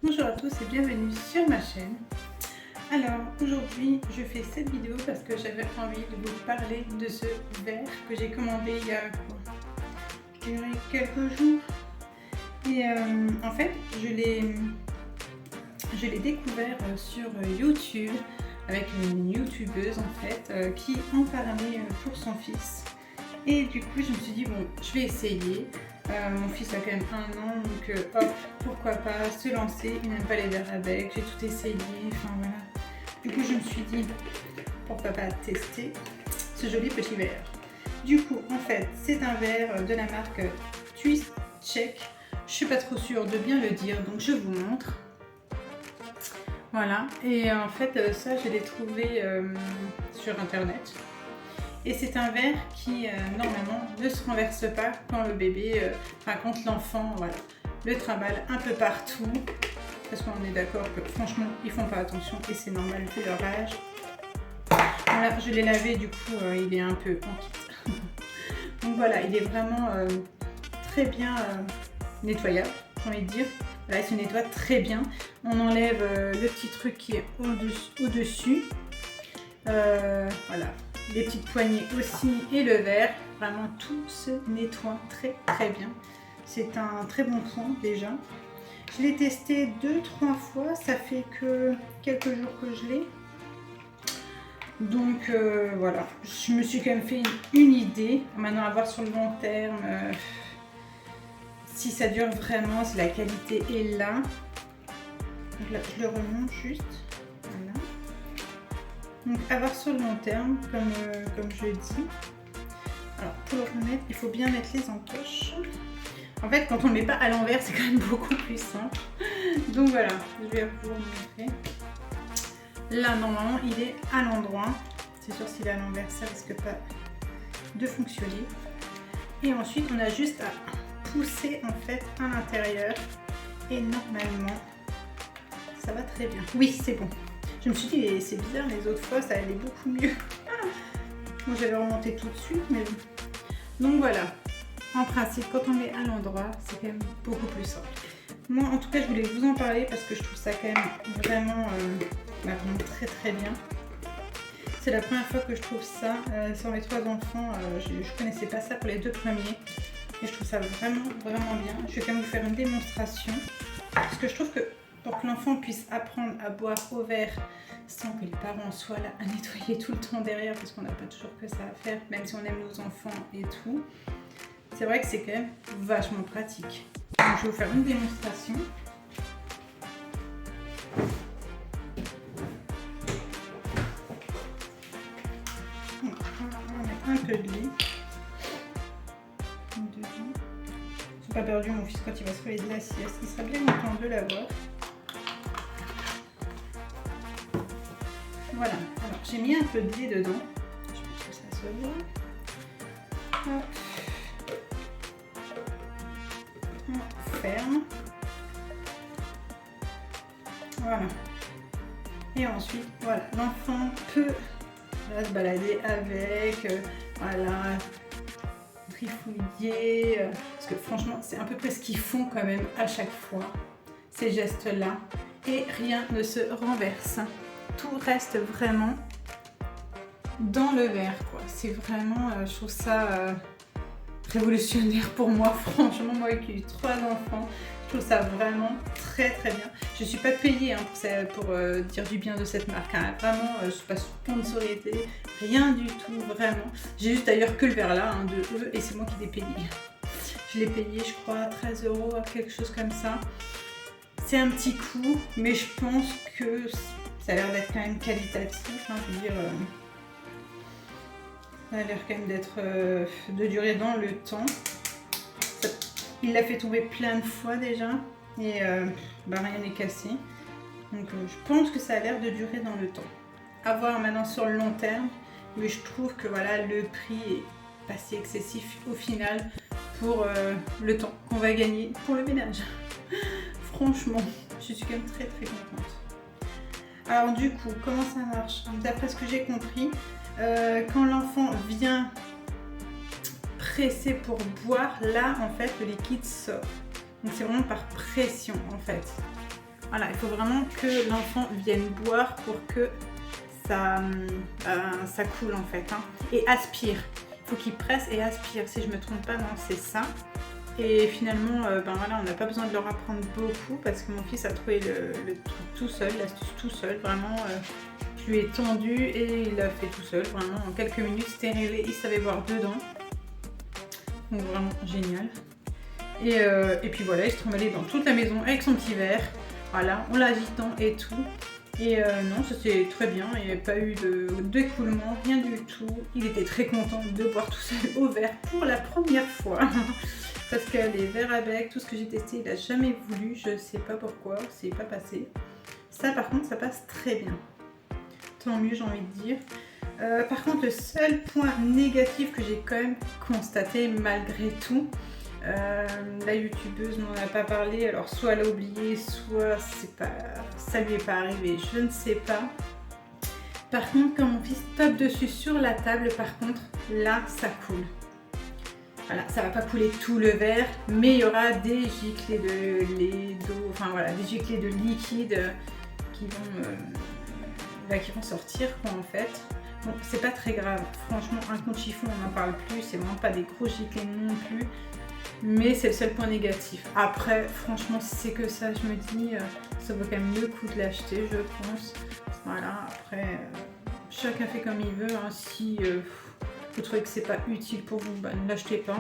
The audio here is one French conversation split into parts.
Bonjour à tous et bienvenue sur ma chaîne. Alors aujourd'hui je fais cette vidéo parce que j'avais envie de vous parler de ce verre que j'ai commandé il y a je dirais quelques jours. Et en fait je l'ai découvert sur YouTube avec une youtubeuse en fait qui en parlait pour son fils. Et du coup je me suis dit bon, je vais essayer. Mon fils a quand même 1 an, donc hop, pourquoi pas se lancer. Il n'aime pas les verres avec, j'ai tout essayé, enfin voilà. Du coup je me suis dit pourquoi pas tester ce joli petit verre. Du coup en fait c'est un verre de la marque Twist Check. Je suis pas trop sûre de bien le dire, donc je vous montre. Voilà, et en fait ça je l'ai trouvé sur internet. Et c'est un verre qui normalement ne se renverse pas quand le bébé, quand l'enfant voilà, le trimballe un peu partout. Parce qu'on est d'accord que franchement ils font pas attention et c'est normal vu leur âge. Voilà, je l'ai lavé, du coup il est un peu en kit. Donc voilà, il est vraiment très bien nettoyable, j'ai envie de dire. Là, il se nettoie très bien. On enlève le petit truc qui est au-dessus. Voilà, les petites poignées aussi et le verre. Vraiment, tout se nettoie très très bien. C'est un très bon point déjà. Je l'ai testé 2-3 fois. Ça fait que quelques jours que je l'ai. Donc voilà, je me suis quand même fait une idée. Maintenant, à voir sur le long terme. Si ça dure vraiment, si la qualité est là. Donc là, je le remonte juste. Voilà. Donc à voir sur le long terme, comme je dis. Alors pour le remettre, il faut bien mettre les encoches. En fait, quand on ne le met pas à l'envers, c'est quand même beaucoup plus simple. Donc voilà, je vais vous montrer. Là, normalement, il est à l'endroit. C'est sûr, s'il est à l'envers, ça risque pas de fonctionner. Et ensuite, on a juste à pousser en fait à l'intérieur et normalement ça va très bien. Oui, c'est bon. Je me suis dit c'est bizarre, les autres fois ça allait beaucoup mieux. Moi j'avais remonté tout de suite, mais bon. Donc voilà, en principe quand on met à l'endroit c'est quand même beaucoup plus simple. Moi en tout cas je voulais vous en parler parce que je trouve ça quand même vraiment très très bien. C'est la première fois que je trouve ça sur mes 3 enfants. Je connaissais pas ça pour les 2 premiers. Et je trouve ça vraiment bien. Je vais quand même vous faire une démonstration. Parce que je trouve que pour que l'enfant puisse apprendre à boire au verre sans que les parents soient là à nettoyer tout le temps derrière, parce qu'on n'a pas toujours que ça à faire, même si on aime nos enfants et tout, c'est vrai que c'est quand même vachement pratique. Donc je vais vous faire une démonstration. On va mettre un peu de lait. Pas perdu mon fils quand il va se réveiller de la sieste, il sera bien content de l'avoir. Voilà, alors j'ai mis un peu de lait dedans, je pense que ça soit bien. Hop. On ferme. Voilà. Et ensuite, voilà, l'enfant peut se balader avec, voilà, trifouiller, parce que franchement c'est à peu près ce qu'ils font quand même à chaque fois, ces gestes là, et rien ne se renverse, tout reste vraiment dans le verre quoi. C'est vraiment, je trouve ça révolutionnaire pour moi, franchement, moi qui ai eu 3 enfants, je trouve ça vraiment très très bien. Je ne suis pas payée hein, pour dire du bien de cette marque, hein. Vraiment, je ne suis pas sponsorisée, rien du tout, vraiment. J'ai juste d'ailleurs que le verre là, hein, de eux, et c'est moi qui l'ai payé. Je l'ai payé, je crois, 13 €, quelque chose comme ça. C'est un petit coup, mais je pense que ça a l'air d'être quand même qualitatif, hein, je veux dire... ça a l'air quand même d'être de durer dans le temps. Il l'a fait tomber plein de fois déjà et rien n'est cassé. Donc je pense que ça a l'air de durer dans le temps. À voir maintenant sur le long terme, mais je trouve que voilà, le prix est pas si excessif au final pour le temps qu'on va gagner pour le ménage. Franchement, je suis quand même très très contente. Alors du coup, comment ça marche? D'après ce que j'ai compris, quand l'enfant vient presser pour boire, là en fait le liquide sort. Donc c'est vraiment par pression en fait. Voilà, il faut vraiment que l'enfant vienne boire pour que ça coule en fait. Hein. Et aspire. Il faut qu'il presse et aspire. Si je me trompe pas, non, c'est ça. Et finalement, voilà, on n'a pas besoin de leur apprendre beaucoup parce que mon fils a trouvé le truc tout seul, l'astuce tout seul. Vraiment, je lui ai tendu et il l'a fait tout seul. Vraiment, en quelques minutes, c'était réglé. Il savait boire dedans. Donc vraiment génial. Et puis voilà, il se trimballait dans toute la maison avec son petit verre. Voilà, en l'agitant et tout. Et non, ça s'est très bien, il n'y avait pas eu d'écoulement, rien du tout. Il était très content de boire tout seul au verre pour la première fois. Parce que les verres à bec, tout ce que j'ai testé, il n'a jamais voulu, je sais pas pourquoi, c'est pas passé. Ça par contre, ça passe très bien. Tant mieux, j'ai envie de dire. Par contre, le seul point négatif que j'ai quand même constaté malgré tout, la youtubeuse n'en a pas parlé, alors soit elle a oublié, soit ça lui est pas arrivé, je ne sais pas. Par contre, quand mon fils tape dessus sur la table, par contre, là, ça coule. Voilà, ça va pas couler tout le verre, mais il y aura des giclées de lait, d'eau, enfin voilà, des giclées de liquide qui vont sortir quoi en fait. Bon, c'est pas très grave, franchement, un compte chiffon, on n'en parle plus, c'est vraiment pas des gros giclées non plus. Mais c'est le seul point négatif. Après, franchement, si c'est que ça, je me dis, ça vaut quand même le coup de l'acheter, je pense. Voilà, après, chacun fait comme il veut. Hein. Si vous trouvez que c'est pas utile pour vous, bah, ne l'achetez pas.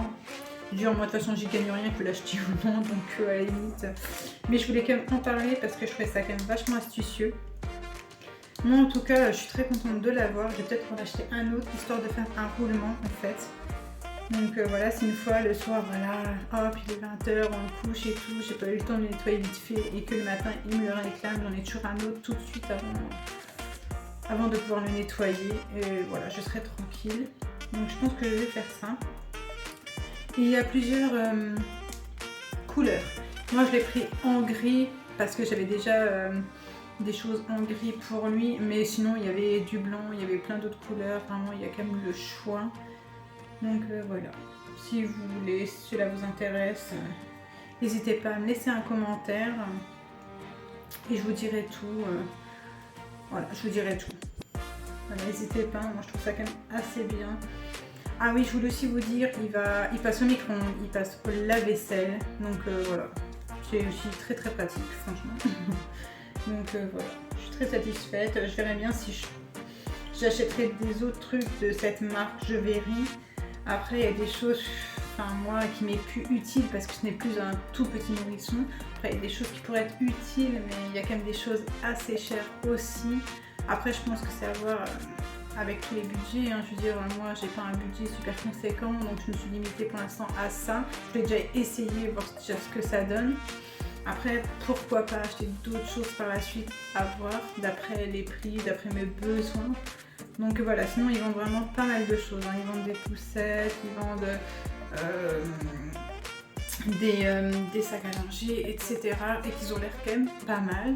Je veux dire, moi, de toute façon, j'y gagne rien que l'acheter ou non, donc à la limite. Mais je voulais quand même en parler parce que je trouvais ça quand même vachement astucieux. Moi, en tout cas, je suis très contente de l'avoir. Je vais peut-être en acheter un autre, histoire de faire un roulement, en fait. Donc voilà, c'est une fois le soir, voilà, hop, il est 20h, on le couche et tout, j'ai pas eu le temps de le nettoyer vite fait et que le matin il me le réclame, j'en ai toujours un autre tout de suite avant de pouvoir le nettoyer et voilà, je serai tranquille. Donc je pense que je vais faire ça. Et il y a plusieurs couleurs. Moi je l'ai pris en gris parce que j'avais déjà des choses en gris pour lui, mais sinon il y avait du blanc, il y avait plein d'autres couleurs, vraiment il y a quand même le choix. Donc voilà, si vous voulez, si cela vous intéresse, n'hésitez pas à me laisser un commentaire et je vous dirai tout. Voilà, je vous dirai tout. Voilà, n'hésitez pas, moi je trouve ça quand même assez bien. Ah oui, je voulais aussi vous dire, il passe au micro-ondes, il passe au lave-vaisselle, donc voilà, c'est aussi très très pratique, franchement. Donc voilà, je suis très satisfaite. Je verrai bien si j'achèterai des autres trucs de cette marque, je verrai. Après, il y a des choses, enfin moi, qui m'est plus utile parce que ce n'est plus un tout petit nourrisson. Après, il y a des choses qui pourraient être utiles, mais il y a quand même des choses assez chères aussi. Après, je pense que c'est à voir avec tous les budgets. Hein. Je veux dire, moi, j'ai pas un budget super conséquent, donc je me suis limitée pour l'instant à ça. Je vais déjà essayer, voir déjà ce que ça donne. Après, pourquoi pas acheter d'autres choses par la suite à voir, d'après les prix, d'après mes besoins. Donc voilà, sinon ils vendent vraiment pas mal de choses. Hein. Ils vendent des poussettes, ils vendent des sacs à langer, etc. Et qu'ils ont l'air quand même pas mal.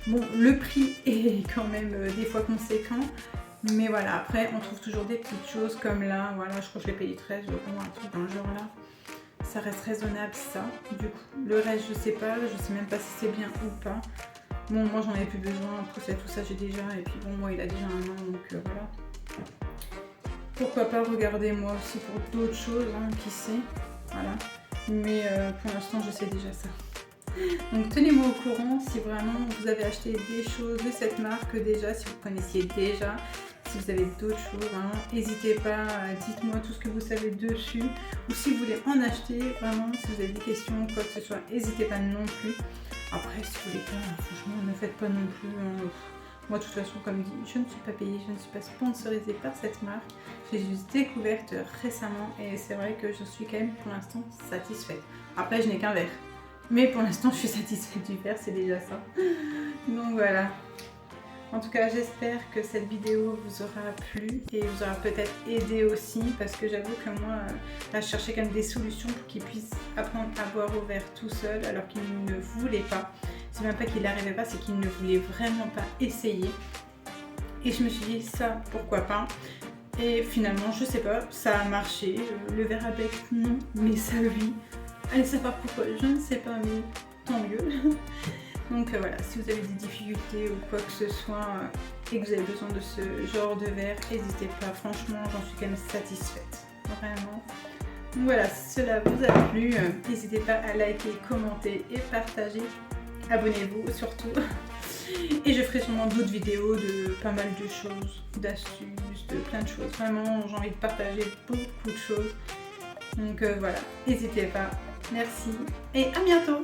Bon, le prix est quand même des fois conséquent. Mais voilà, après on trouve toujours des petites choses comme là. Voilà, je crois que je l'ai payé 13 €, un truc dans le genre là. Ça reste raisonnable ça. Du coup, le reste je sais pas, je sais même pas si c'est bien ou pas. Bon, moi j'en ai plus besoin, poussette, tout ça j'ai déjà, et puis bon, moi il a déjà un an, donc voilà. Pourquoi pas regarder moi aussi pour d'autres choses, hein, qui sait, voilà. Mais pour l'instant je sais déjà ça. Donc tenez-moi au courant si vraiment vous avez acheté des choses de cette marque déjà, si vous connaissiez déjà. Si vous avez d'autres choses, hein, n'hésitez pas, dites-moi tout ce que vous savez dessus. Ou si vous voulez en acheter, vraiment, si vous avez des questions, quoi que ce soit, n'hésitez pas non plus. Après, si vous voulez pas, franchement, ne faites pas non plus. Hein. Moi, de toute façon, comme dit, je ne suis pas payée, je ne suis pas sponsorisée par cette marque. J'ai juste découverte récemment et c'est vrai que je suis quand même pour l'instant satisfaite. Après, je n'ai qu'un verre. Mais pour l'instant, je suis satisfaite du verre, c'est déjà ça. Donc voilà. En tout cas, j'espère que cette vidéo vous aura plu et vous aura peut-être aidé aussi parce que j'avoue que moi, là, je cherchais quand même des solutions pour qu'il puisse apprendre à boire au verre tout seul alors qu'il ne voulait pas. C'est même pas qu'il n'arrivait pas, c'est qu'il ne voulait vraiment pas essayer. Et je me suis dit, ça, pourquoi pas. Et finalement, je sais pas, ça a marché. Le verre à bec, non, mais ça oui. Allez savoir pourquoi, je ne sais pas, mais tant mieux. Donc voilà, si vous avez des difficultés ou quoi que ce soit et que vous avez besoin de ce genre de verre, n'hésitez pas, franchement j'en suis quand même satisfaite, vraiment. Donc voilà, si cela vous a plu, n'hésitez pas à liker, commenter et partager. Abonnez-vous surtout. Et je ferai sûrement d'autres vidéos de pas mal de choses, d'astuces, de plein de choses. Vraiment, j'ai envie de partager beaucoup de choses. Donc voilà, n'hésitez pas. Merci et à bientôt.